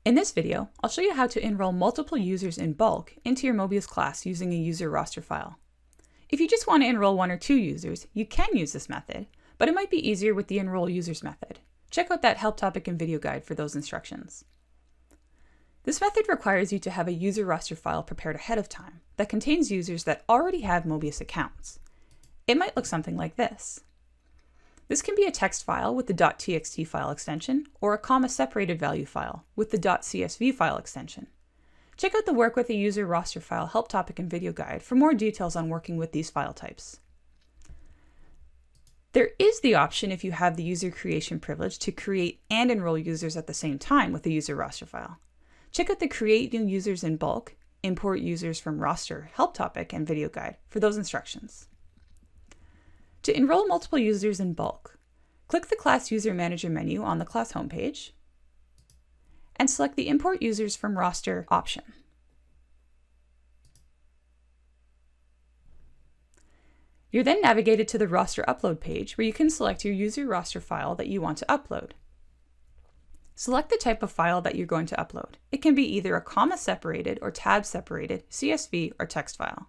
In this video, I'll show you how to enroll multiple users in bulk into your Möbius class using a user roster file. If you just want to enroll 1 or 2 users, you can use this method, but it might be easier with the enroll users method. Check out that help topic and video guide for those instructions. This method requires you to have a user roster file prepared ahead of time that contains users that already have Möbius accounts. It might look something like this. This can be a text file with the .txt file extension or a comma-separated value file with the .csv file extension. Check out the Work with a User Roster File help topic and video guide for more details on working with these file types. There is the option, if you have the user creation privilege, to create and enroll users at the same time with a user roster file. Check out the Create New Users in Bulk, Import Users from Roster help topic and video guide for those instructions. To enroll multiple users in bulk, click the Class User Manager menu on the class homepage and select the Import Users from Roster option. You're then navigated to the Roster Upload page where you can select your user roster file that you want to upload. Select the type of file that you're going to upload. It can be either a comma-separated or tab-separated CSV or text file.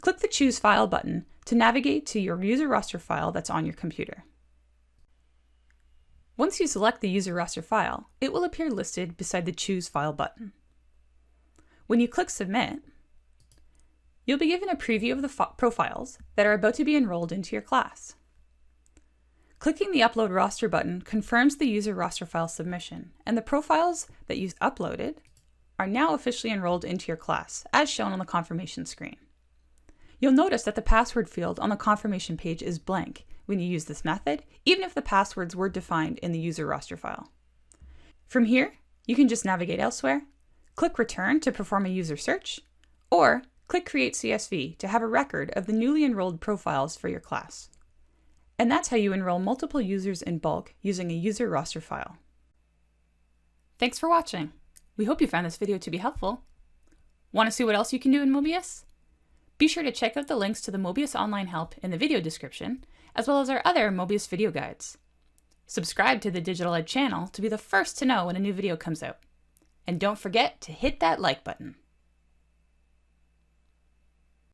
Click the Choose File button to navigate to your user roster file that's on your computer. Once you select the user roster file, it will appear listed beside the Choose File button. When you click Submit, you'll be given a preview of the profiles that are about to be enrolled into your class. Clicking the Upload Roster button confirms the user roster file submission, and the profiles that you've uploaded are now officially enrolled into your class, as shown on the confirmation screen. You'll notice that the password field on the confirmation page is blank when you use this method, even if the passwords were defined in the user roster file. From here, you can just navigate elsewhere, click Return to perform a user search, or click Create CSV to have a record of the newly enrolled profiles for your class. And that's how you enroll multiple users in bulk using a user roster file. Thanks for watching. We hope you found this video to be helpful. Want to see what else you can do in Möbius? Be sure to check out the links to the Möbius online help in the video description, as well as our other Möbius video guides. Subscribe to the DigitalEd channel to be the first to know when a new video comes out. And don't forget to hit that like button.